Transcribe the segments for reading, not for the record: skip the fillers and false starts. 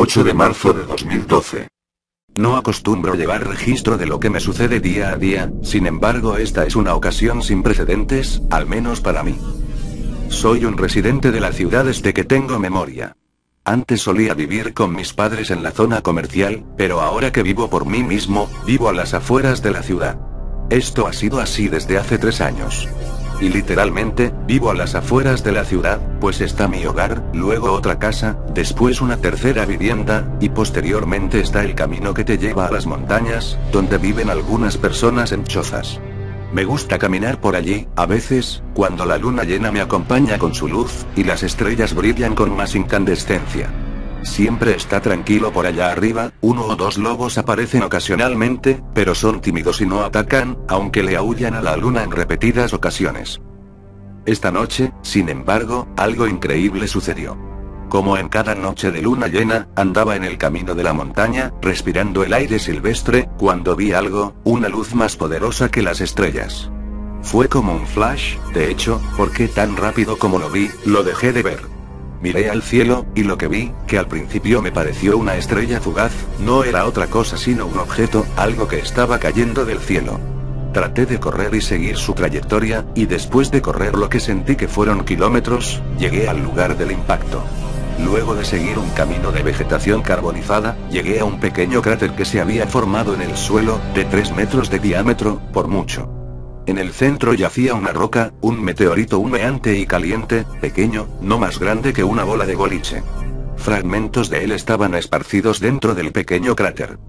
8 de marzo de 2012. No acostumbro llevar registro de lo que me sucede día a día, sin embargo esta es una ocasión sin precedentes, al menos para mí. Soy un residente de la ciudad desde que tengo memoria. Antes solía vivir con mis padres en la zona comercial, pero ahora que vivo por mí mismo, vivo a las afueras de la ciudad. Esto ha sido así desde hace 3 años. Y literalmente, vivo a las afueras de la ciudad, pues está mi hogar, luego otra casa, después una tercera vivienda, y posteriormente está el camino que te lleva a las montañas, donde viven algunas personas en chozas. Me gusta caminar por allí, a veces, cuando la luna llena me acompaña con su luz, y las estrellas brillan con más incandescencia. Siempre está tranquilo por allá arriba, 1 o 2 lobos aparecen ocasionalmente, pero son tímidos y no atacan, aunque le aúllan a la luna en repetidas ocasiones. Esta noche, sin embargo, algo increíble sucedió. Como en cada noche de luna llena, andaba en el camino de la montaña, respirando el aire silvestre, cuando vi algo, una luz más poderosa que las estrellas. Fue como un flash, de hecho, porque tan rápido como lo vi, lo dejé de ver. Miré al cielo, y lo que vi, que al principio me pareció una estrella fugaz, no era otra cosa sino un objeto, algo que estaba cayendo del cielo. Traté de correr y seguir su trayectoria, y después de correr lo que sentí que fueron kilómetros, llegué al lugar del impacto. Luego de seguir un camino de vegetación carbonizada, llegué a un pequeño cráter que se había formado en el suelo, de 3 metros de diámetro, por mucho. En el centro yacía una roca, un meteorito humeante y caliente, pequeño, no más grande que una bola de boliche. Fragmentos de él estaban esparcidos dentro del pequeño cráter.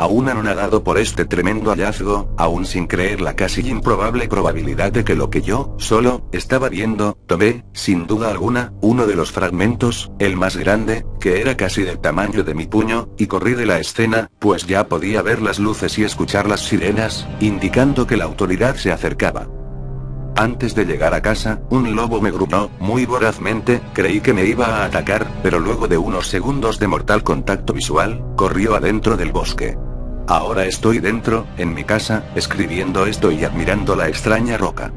Aún anonadado por este tremendo hallazgo, aún sin creer la casi improbable probabilidad de que lo que yo, solo, estaba viendo, tomé, sin duda alguna, uno de los fragmentos, el más grande, que era casi del tamaño de mi puño, y corrí de la escena, pues ya podía ver las luces y escuchar las sirenas, indicando que la autoridad se acercaba. Antes de llegar a casa, un lobo me gruñó, muy vorazmente, creí que me iba a atacar, pero luego de unos segundos de mortal contacto visual, corrió adentro del bosque. Ahora estoy dentro, en mi casa, escribiendo esto y admirando la extraña roca.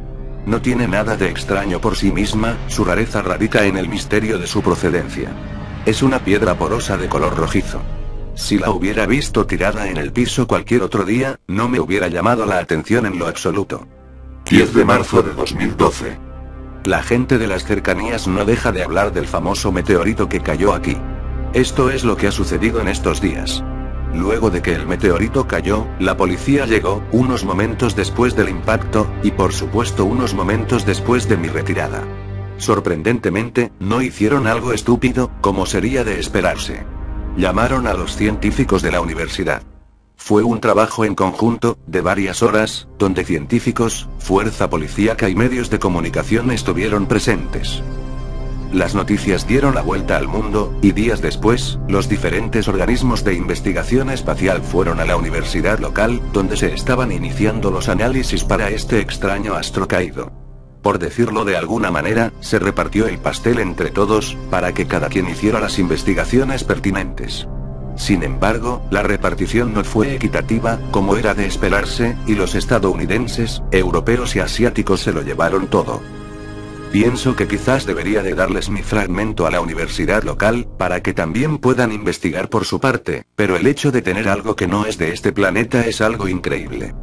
No tiene nada de extraño por sí misma, su rareza radica en el misterio de su procedencia. Es una piedra porosa de color rojizo. Si la hubiera visto tirada en el piso cualquier otro día, no me hubiera llamado la atención en lo absoluto. 10 de marzo de 2012. La gente de las cercanías no deja de hablar del famoso meteorito que cayó aquí. Esto es lo que ha sucedido en estos días. Luego de que el meteorito cayó, la policía llegó, unos momentos después del impacto, y por supuesto unos momentos después de mi retirada. Sorprendentemente, no hicieron algo estúpido, como sería de esperarse. Llamaron a los científicos de la universidad. Fue un trabajo en conjunto, de varias horas, donde científicos, fuerza policíaca y medios de comunicación estuvieron presentes. Las noticias dieron la vuelta al mundo, y días después, los diferentes organismos de investigación espacial fueron a la universidad local, donde se estaban iniciando los análisis para este extraño astro caído. Por decirlo de alguna manera, se repartió el pastel entre todos, para que cada quien hiciera las investigaciones pertinentes. Sin embargo, la repartición no fue equitativa, como era de esperarse, y los estadounidenses, europeos y asiáticos se lo llevaron todo. Pienso que quizás debería de darles mi fragmento a la universidad local, para que también puedan investigar por su parte, pero el hecho de tener algo que no es de este planeta es algo increíble.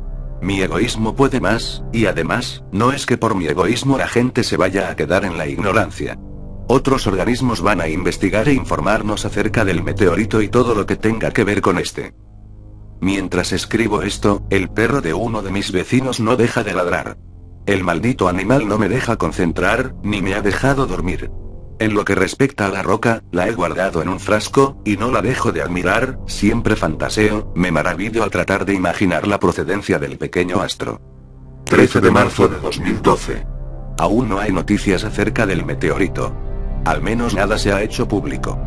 Mi egoísmo puede más, y además, no es que por mi egoísmo la gente se vaya a quedar en la ignorancia. Otros organismos van a investigar e informarnos acerca del meteorito y todo lo que tenga que ver con este. Mientras escribo esto, el perro de uno de mis vecinos no deja de ladrar. El maldito animal no me deja concentrar, ni me ha dejado dormir. En lo que respecta a la roca, la he guardado en un frasco, y no la dejo de admirar, siempre fantaseo, me maravillo al tratar de imaginar la procedencia del pequeño astro. 13 de marzo de 2012. Aún no hay noticias acerca del meteorito. Al menos nada se ha hecho público.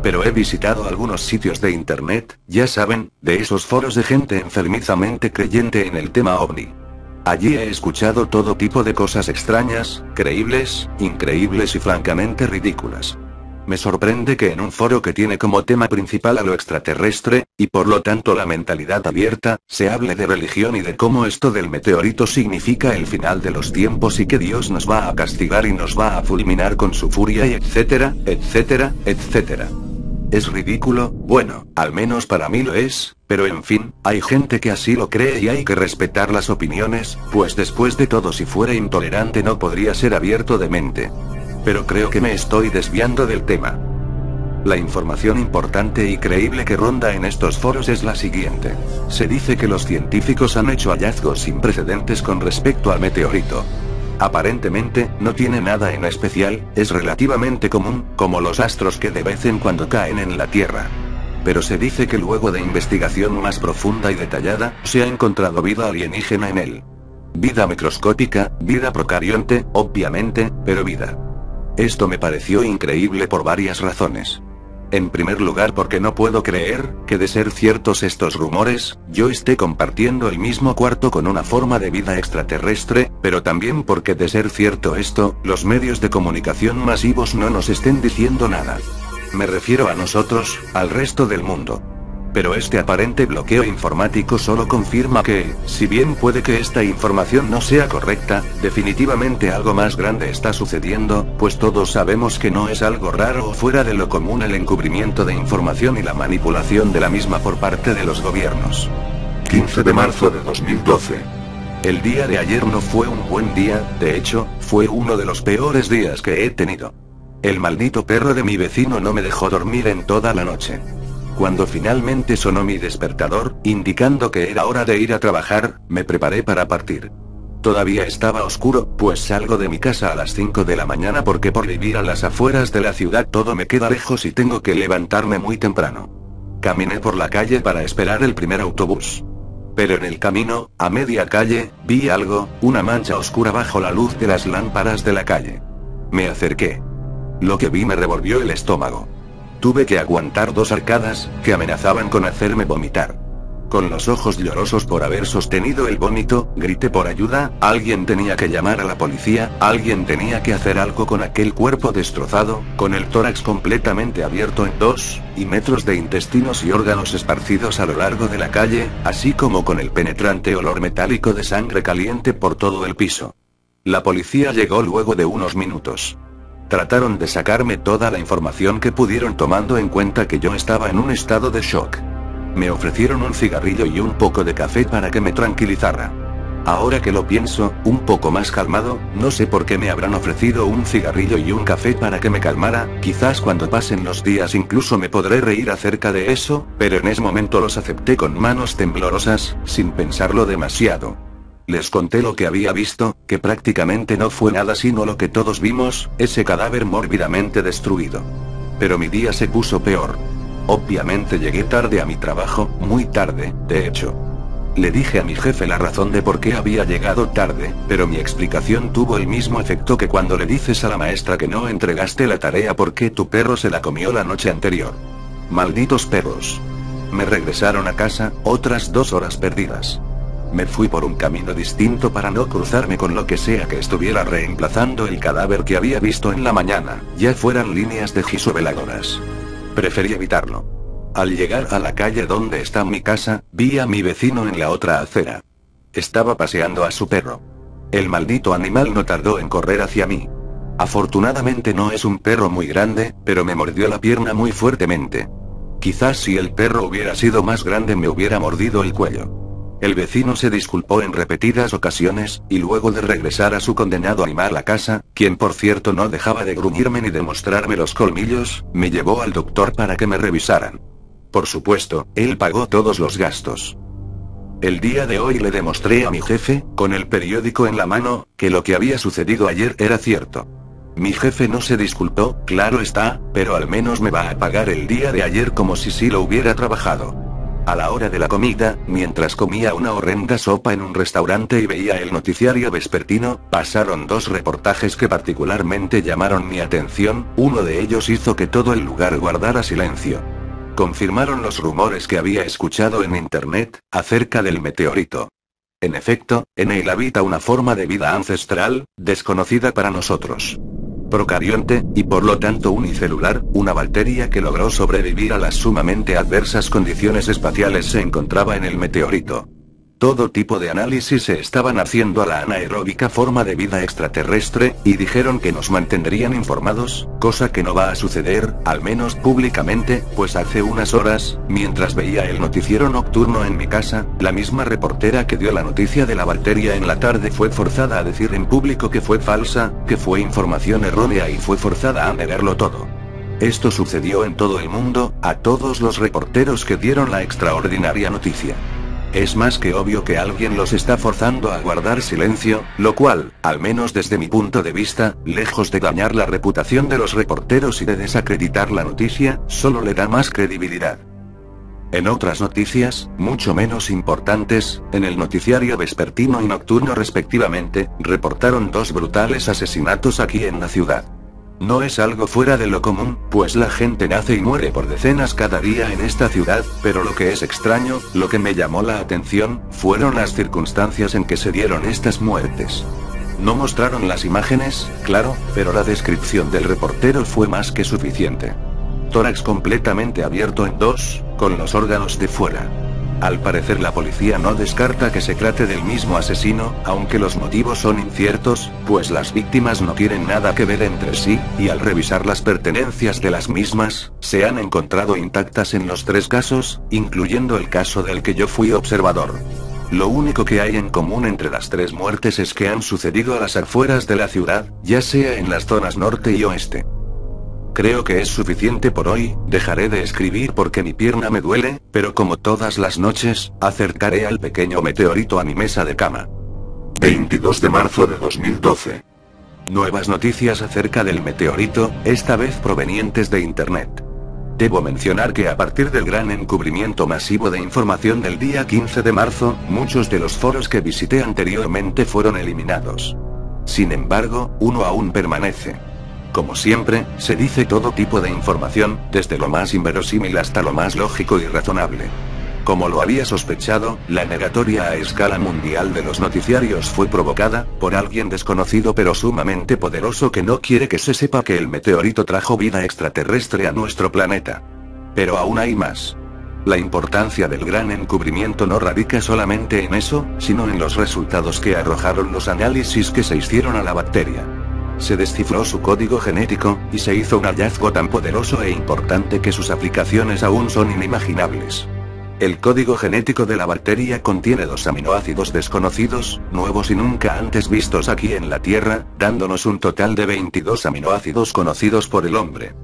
Pero he visitado algunos sitios de internet, ya saben, de esos foros de gente enfermizamente creyente en el tema ovni. Allí he escuchado todo tipo de cosas extrañas, creíbles, increíbles y francamente ridículas. Me sorprende que en un foro que tiene como tema principal a lo extraterrestre, y por lo tanto la mentalidad abierta, se hable de religión y de cómo esto del meteorito significa el final de los tiempos y que Dios nos va a castigar y nos va a fulminar con su furia y etcétera, etcétera, etcétera. Es ridículo, bueno, al menos para mí lo es, pero en fin, hay gente que así lo cree y hay que respetar las opiniones, pues después de todo si fuera intolerante no podría ser abierto de mente. Pero creo que me estoy desviando del tema. La información importante y creíble que ronda en estos foros es la siguiente. Se dice que los científicos han hecho hallazgos sin precedentes con respecto al meteorito. Aparentemente, no tiene nada en especial, es relativamente común, como los astros que de vez en cuando caen en la Tierra. Pero se dice que luego de investigación más profunda y detallada, se ha encontrado vida alienígena en él. Vida microscópica, vida procarionte, obviamente, pero vida. Esto me pareció increíble por varias razones. En primer lugar porque no puedo creer, que de ser ciertos estos rumores, yo esté compartiendo el mismo cuarto con una forma de vida extraterrestre, pero también porque de ser cierto esto, los medios de comunicación masivos no nos estén diciendo nada. Me refiero a nosotros, al resto del mundo. Pero este aparente bloqueo informático solo confirma que, si bien puede que esta información no sea correcta, definitivamente algo más grande está sucediendo, pues todos sabemos que no es algo raro o fuera de lo común el encubrimiento de información y la manipulación de la misma por parte de los gobiernos. 15 de marzo de 2012. El día de ayer no fue un buen día, de hecho, fue uno de los peores días que he tenido. El maldito perro de mi vecino no me dejó dormir en toda la noche. Cuando finalmente sonó mi despertador, indicando que era hora de ir a trabajar, me preparé para partir. Todavía estaba oscuro, pues salgo de mi casa a las 5 de la mañana porque por vivir a las afueras de la ciudad todo me queda lejos y tengo que levantarme muy temprano. Caminé por la calle para esperar el primer autobús. Pero en el camino, a media calle, vi algo, una mancha oscura bajo la luz de las lámparas de la calle. Me acerqué. Lo que vi me revolvió el estómago. Tuve que aguantar 2 arcadas, que amenazaban con hacerme vomitar. Con los ojos llorosos por haber sostenido el vómito, grité por ayuda, alguien tenía que llamar a la policía, alguien tenía que hacer algo con aquel cuerpo destrozado, con el tórax completamente abierto en 2, y metros de intestinos y órganos esparcidos a lo largo de la calle, así como con el penetrante olor metálico de sangre caliente por todo el piso. La policía llegó luego de unos minutos. Trataron de sacarme toda la información que pudieron tomando en cuenta que yo estaba en un estado de shock. Me ofrecieron un cigarrillo y un poco de café para que me tranquilizara. Ahora que lo pienso, un poco más calmado, no sé por qué me habrán ofrecido un cigarrillo y un café para que me calmara, quizás cuando pasen los días incluso me podré reír acerca de eso, pero en ese momento los acepté con manos temblorosas, sin pensarlo demasiado. Les conté lo que había visto, que prácticamente no fue nada sino lo que todos vimos, ese cadáver mórbidamente destruido. Pero mi día se puso peor. Obviamente llegué tarde a mi trabajo, muy tarde, de hecho. Le dije a mi jefe la razón de por qué había llegado tarde, pero mi explicación tuvo el mismo efecto que cuando le dices a la maestra que no entregaste la tarea porque tu perro se la comió la noche anterior. Malditos perros. Me regresaron a casa, otras 2 horas perdidas. Me fui por un camino distinto para no cruzarme con lo que sea que estuviera reemplazando el cadáver que había visto en la mañana, ya fueran líneas de giso veladoras. Preferí evitarlo. Al llegar a la calle donde está mi casa, vi a mi vecino en la otra acera. Estaba paseando a su perro. El maldito animal no tardó en correr hacia mí. Afortunadamente no es un perro muy grande, pero me mordió la pierna muy fuertemente. Quizás si el perro hubiera sido más grande me hubiera mordido el cuello. El vecino se disculpó en repetidas ocasiones, y luego de regresar a su condenado animal a casa, quien por cierto no dejaba de gruñirme ni de mostrarme los colmillos, me llevó al doctor para que me revisaran. Por supuesto, él pagó todos los gastos. El día de hoy le demostré a mi jefe, con el periódico en la mano, que lo que había sucedido ayer era cierto. Mi jefe no se disculpó, claro está, pero al menos me va a pagar el día de ayer como si sí lo hubiera trabajado. A la hora de la comida, mientras comía una horrenda sopa en un restaurante y veía el noticiario vespertino, pasaron 2 reportajes que particularmente llamaron mi atención, uno de ellos hizo que todo el lugar guardara silencio. Confirmaron los rumores que había escuchado en internet, acerca del meteorito. En efecto, en él habita una forma de vida ancestral, desconocida para nosotros. Procarionte, y por lo tanto unicelular, una bacteria que logró sobrevivir a las sumamente adversas condiciones espaciales se encontraba en el meteorito. Todo tipo de análisis se estaban haciendo a la anaeróbica forma de vida extraterrestre, y dijeron que nos mantendrían informados, cosa que no va a suceder, al menos públicamente, pues hace unas horas, mientras veía el noticiero nocturno en mi casa, la misma reportera que dio la noticia de la bacteria en la tarde fue forzada a decir en público que fue falsa, que fue información errónea y fue forzada a negarlo todo. Esto sucedió en todo el mundo, a todos los reporteros que dieron la extraordinaria noticia. Es más que obvio que alguien los está forzando a guardar silencio, lo cual, al menos desde mi punto de vista, lejos de dañar la reputación de los reporteros y de desacreditar la noticia, solo le da más credibilidad. En otras noticias, mucho menos importantes, en el noticiario vespertino y nocturno respectivamente, reportaron 2 brutales asesinatos aquí en la ciudad. No es algo fuera de lo común, pues la gente nace y muere por decenas cada día en esta ciudad, pero lo que es extraño, lo que me llamó la atención, fueron las circunstancias en que se dieron estas muertes. No mostraron las imágenes, claro, pero la descripción del reportero fue más que suficiente. Tórax completamente abierto en 2, con los órganos de fuera. Al parecer la policía no descarta que se trate del mismo asesino, aunque los motivos son inciertos, pues las víctimas no tienen nada que ver entre sí, y al revisar las pertenencias de las mismas, se han encontrado intactas en los 3 casos, incluyendo el caso del que yo fui observador. Lo único que hay en común entre las 3 muertes es que han sucedido a las afueras de la ciudad, ya sea en las zonas norte y oeste. Creo que es suficiente por hoy, dejaré de escribir porque mi pierna me duele, pero como todas las noches, acercaré al pequeño meteorito a mi mesa de cama. 22 de marzo de 2012. Nuevas noticias acerca del meteorito, esta vez provenientes de Internet. Debo mencionar que a partir del gran encubrimiento masivo de información del día 15 de marzo, muchos de los foros que visité anteriormente fueron eliminados. Sin embargo, uno aún permanece. Como siempre, se dice todo tipo de información, desde lo más inverosímil hasta lo más lógico y razonable. Como lo había sospechado, la negatoria a escala mundial de los noticiarios fue provocada por alguien desconocido pero sumamente poderoso que no quiere que se sepa que el meteorito trajo vida extraterrestre a nuestro planeta. Pero aún hay más. La importancia del gran encubrimiento no radica solamente en eso, sino en los resultados que arrojaron los análisis que se hicieron a la bacteria. Se descifró su código genético, y se hizo un hallazgo tan poderoso e importante que sus aplicaciones aún son inimaginables. El código genético de la bacteria contiene 2 aminoácidos desconocidos, nuevos y nunca antes vistos aquí en la Tierra, dándonos un total de 22 aminoácidos conocidos por el hombre.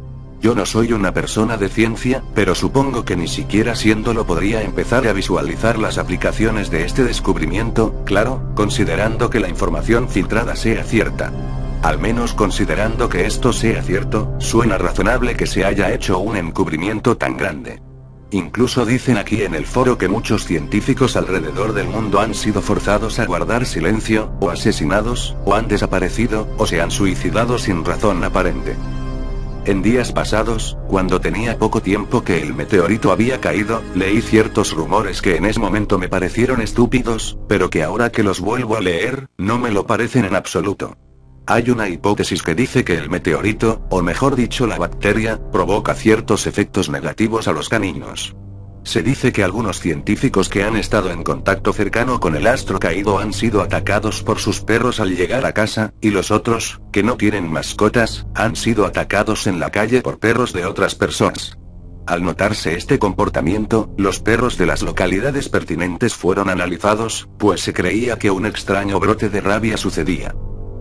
Yo no soy una persona de ciencia, pero supongo que ni siquiera siéndolo podría empezar a visualizar las aplicaciones de este descubrimiento, claro, considerando que la información filtrada sea cierta. Al menos considerando que esto sea cierto, suena razonable que se haya hecho un encubrimiento tan grande. Incluso dicen aquí en el foro que muchos científicos alrededor del mundo han sido forzados a guardar silencio, o asesinados, o han desaparecido, o se han suicidado sin razón aparente. En días pasados, cuando tenía poco tiempo que el meteorito había caído, leí ciertos rumores que en ese momento me parecieron estúpidos, pero que ahora que los vuelvo a leer, no me lo parecen en absoluto. Hay una hipótesis que dice que el meteorito, o mejor dicho la bacteria, provoca ciertos efectos negativos a los caninos. Se dice que algunos científicos que han estado en contacto cercano con el astro caído han sido atacados por sus perros al llegar a casa, y los otros, que no tienen mascotas, han sido atacados en la calle por perros de otras personas. Al notarse este comportamiento, los perros de las localidades pertinentes fueron analizados, pues se creía que un extraño brote de rabia sucedía.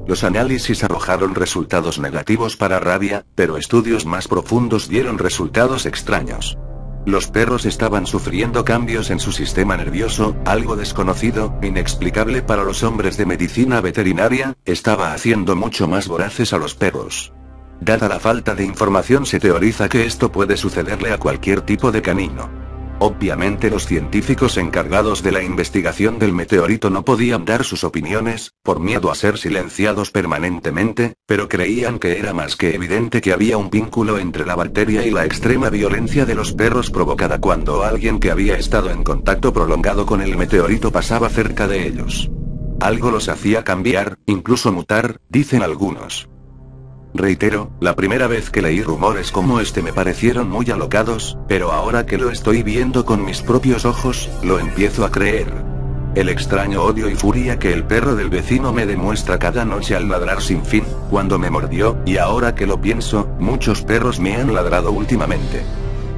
Los análisis arrojaron resultados negativos para rabia, pero estudios más profundos dieron resultados extraños. Los perros estaban sufriendo cambios en su sistema nervioso, algo desconocido, inexplicable para los hombres de medicina veterinaria, estaba haciendo mucho más voraces a los perros. Dada la falta de información, se teoriza que esto puede sucederle a cualquier tipo de canino. Obviamente los científicos encargados de la investigación del meteorito no podían dar sus opiniones, por miedo a ser silenciados permanentemente, pero creían que era más que evidente que había un vínculo entre la bacteria y la extrema violencia de los perros provocada cuando alguien que había estado en contacto prolongado con el meteorito pasaba cerca de ellos. Algo los hacía cambiar, incluso mutar, dicen algunos. Reitero, la primera vez que leí rumores como este me parecieron muy alocados, pero ahora que lo estoy viendo con mis propios ojos, lo empiezo a creer. El extraño odio y furia que el perro del vecino me demuestra cada noche al ladrar sin fin, cuando me mordió, y ahora que lo pienso, muchos perros me han ladrado últimamente.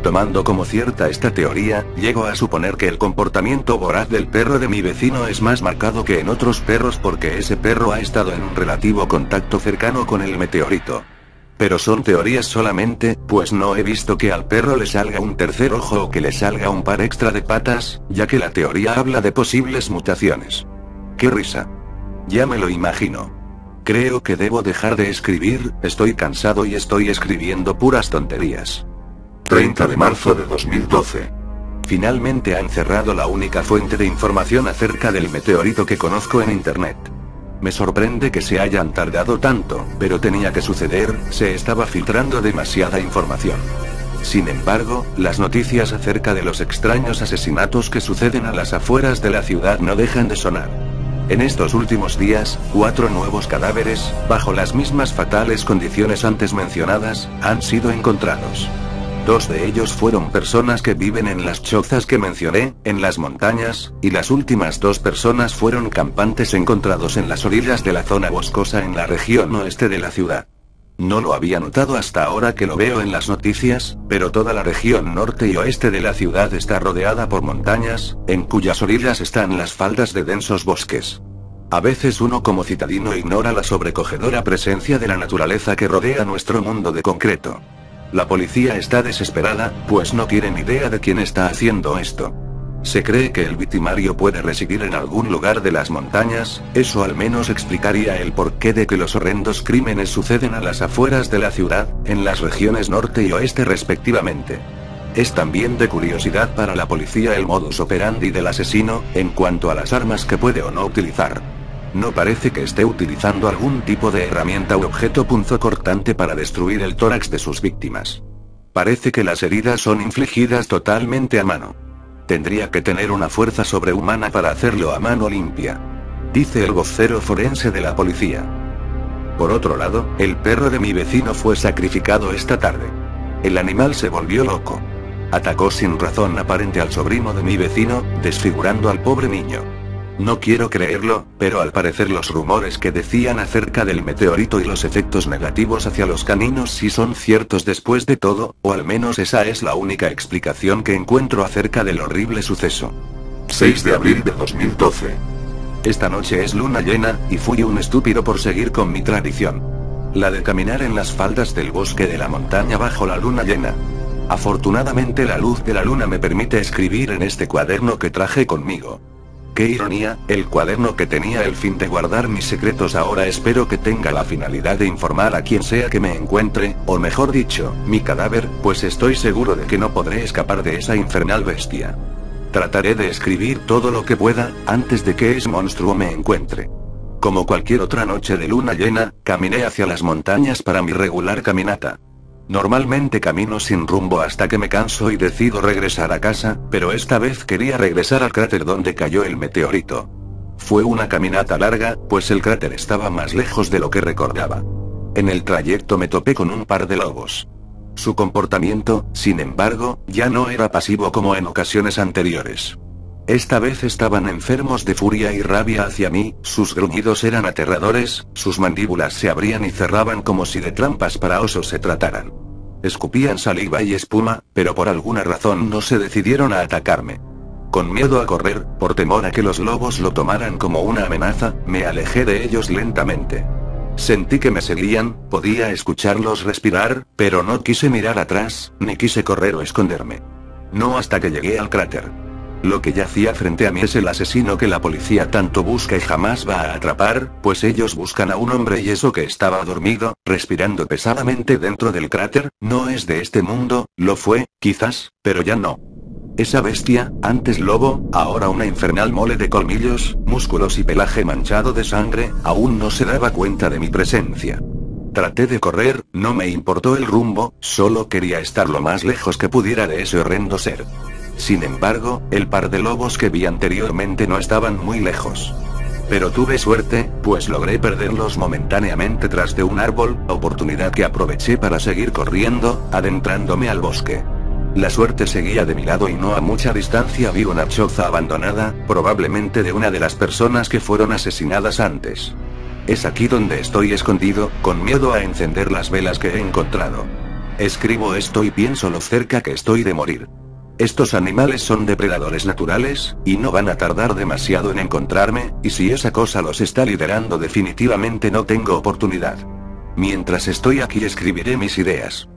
Tomando como cierta esta teoría, llego a suponer que el comportamiento voraz del perro de mi vecino es más marcado que en otros perros porque ese perro ha estado en un relativo contacto cercano con el meteorito. Pero son teorías solamente, pues no he visto que al perro le salga un tercer ojo o que le salga un par extra de patas, ya que la teoría habla de posibles mutaciones. ¡Qué risa! Ya me lo imagino. Creo que debo dejar de escribir, estoy cansado y estoy escribiendo puras tonterías. 30 de marzo de 2012. Finalmente han cerrado la única fuente de información acerca del meteorito que conozco en internet. Me sorprende que se hayan tardado tanto, pero tenía que suceder, se estaba filtrando demasiada información. Sin embargo, las noticias acerca de los extraños asesinatos que suceden a las afueras de la ciudad no dejan de sonar. En estos últimos días, 4 nuevos cadáveres, bajo las mismas fatales condiciones antes mencionadas, han sido encontrados. 2 de ellos fueron personas que viven en las chozas que mencioné, en las montañas, y las últimas 2 personas fueron campantes encontrados en las orillas de la zona boscosa en la región oeste de la ciudad. No lo había notado hasta ahora que lo veo en las noticias, pero toda la región norte y oeste de la ciudad está rodeada por montañas, en cuyas orillas están las faldas de densos bosques. A veces uno como citadino ignora la sobrecogedora presencia de la naturaleza que rodea nuestro mundo de concreto. La policía está desesperada, pues no tienen idea de quién está haciendo esto. Se cree que el victimario puede residir en algún lugar de las montañas, eso al menos explicaría el porqué de que los horrendos crímenes suceden a las afueras de la ciudad, en las regiones norte y oeste respectivamente. Es también de curiosidad para la policía el modus operandi del asesino, en cuanto a las armas que puede o no utilizar. No parece que esté utilizando algún tipo de herramienta u objeto punzocortante para destruir el tórax de sus víctimas. Parece que las heridas son infligidas totalmente a mano. Tendría que tener una fuerza sobrehumana para hacerlo a mano limpia, dice el vocero forense de la policía. Por otro lado, el perro de mi vecino fue sacrificado esta tarde. El animal se volvió loco. Atacó sin razón aparente al sobrino de mi vecino, desfigurando al pobre niño. No quiero creerlo, pero al parecer los rumores que decían acerca del meteorito y los efectos negativos hacia los caninos sí son ciertos después de todo, o al menos esa es la única explicación que encuentro acerca del horrible suceso. 6 de abril de 2012. Esta noche es luna llena, y fui un estúpido por seguir con mi tradición. La de caminar en las faldas del bosque de la montaña bajo la luna llena. Afortunadamente la luz de la luna me permite escribir en este cuaderno que traje conmigo. Qué ironía, el cuaderno que tenía el fin de guardar mis secretos ahora espero que tenga la finalidad de informar a quien sea que me encuentre, o mejor dicho, mi cadáver, pues estoy seguro de que no podré escapar de esa infernal bestia. Trataré de escribir todo lo que pueda, antes de que ese monstruo me encuentre. Como cualquier otra noche de luna llena, caminé hacia las montañas para mi regular caminata. Normalmente camino sin rumbo hasta que me canso y decido regresar a casa, pero esta vez quería regresar al cráter donde cayó el meteorito. Fue una caminata larga, pues el cráter estaba más lejos de lo que recordaba. En el trayecto me topé con un par de lobos. Su comportamiento, sin embargo, ya no era pasivo como en ocasiones anteriores. Esta vez estaban enfermos de furia y rabia hacia mí, sus gruñidos eran aterradores, sus mandíbulas se abrían y cerraban como si de trampas para osos se trataran. Escupían saliva y espuma, pero por alguna razón no se decidieron a atacarme. Con miedo a correr, por temor a que los lobos lo tomaran como una amenaza, me alejé de ellos lentamente. Sentí que me seguían, podía escucharlos respirar, pero no quise mirar atrás, ni quise correr o esconderme. No hasta que llegué al cráter. Lo que yacía frente a mí es el asesino que la policía tanto busca y jamás va a atrapar, pues ellos buscan a un hombre y eso que estaba dormido, respirando pesadamente dentro del cráter, no es de este mundo, lo fue, quizás, pero ya no. Esa bestia, antes lobo, ahora una infernal mole de colmillos, músculos y pelaje manchado de sangre, aún no se daba cuenta de mi presencia. Traté de correr, no me importó el rumbo, solo quería estar lo más lejos que pudiera de ese horrendo ser. Sin embargo, el par de lobos que vi anteriormente no estaban muy lejos. Pero tuve suerte, pues logré perderlos momentáneamente tras de un árbol, oportunidad que aproveché para seguir corriendo, adentrándome al bosque. La suerte seguía de mi lado y no a mucha distancia vi una choza abandonada, probablemente de una de las personas que fueron asesinadas antes. Es aquí donde estoy escondido, con miedo a encender las velas que he encontrado. Escribo esto y pienso lo cerca que estoy de morir. Estos animales son depredadores naturales, y no van a tardar demasiado en encontrarme, y si esa cosa los está liderando definitivamente no tengo oportunidad. Mientras estoy aquí escribiré mis ideas.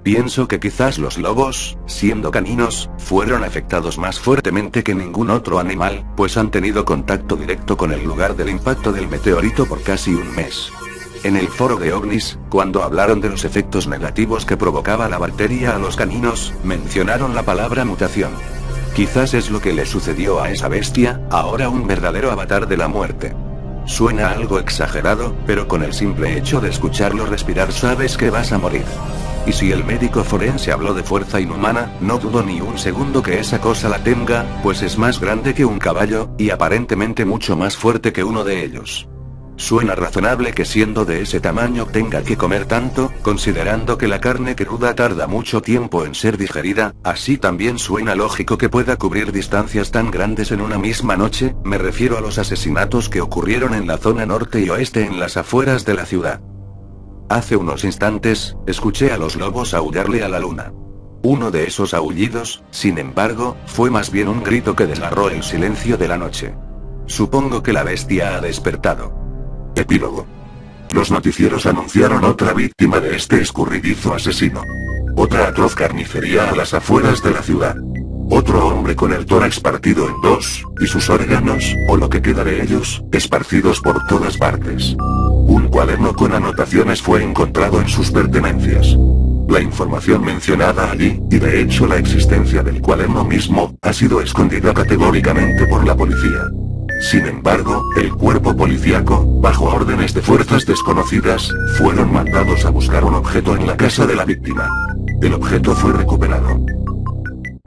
Pienso que quizás los lobos, siendo caninos, fueron afectados más fuertemente que ningún otro animal, pues han tenido contacto directo con el lugar del impacto del meteorito por casi un mes. En el foro de ovnis, cuando hablaron de los efectos negativos que provocaba la bacteria a los caninos, mencionaron la palabra mutación. Quizás es lo que le sucedió a esa bestia, ahora un verdadero avatar de la muerte. Suena algo exagerado, pero con el simple hecho de escucharlo respirar sabes que vas a morir. Y si el médico forense habló de fuerza inhumana, no dudo ni un segundo que esa cosa la tenga, pues es más grande que un caballo, y aparentemente mucho más fuerte que uno de ellos. Suena razonable que siendo de ese tamaño tenga que comer tanto, considerando que la carne cruda tarda mucho tiempo en ser digerida, así también suena lógico que pueda cubrir distancias tan grandes en una misma noche, me refiero a los asesinatos que ocurrieron en la zona norte y oeste en las afueras de la ciudad. Hace unos instantes, escuché a los lobos aullarle a la luna. Uno de esos aullidos, sin embargo, fue más bien un grito que desgarró el silencio de la noche. Supongo que la bestia ha despertado. Epílogo. Los noticieros anunciaron otra víctima de este escurridizo asesino. Otra atroz carnicería a las afueras de la ciudad. Otro hombre con el tórax partido en dos, y sus órganos, o lo que queda de ellos, esparcidos por todas partes. Un cuaderno con anotaciones fue encontrado en sus pertenencias. La información mencionada allí, y de hecho la existencia del cuaderno mismo, ha sido escondida categóricamente por la policía. Sin embargo, el cuerpo policíaco, bajo órdenes de fuerzas desconocidas, fueron mandados a buscar un objeto en la casa de la víctima. El objeto fue recuperado.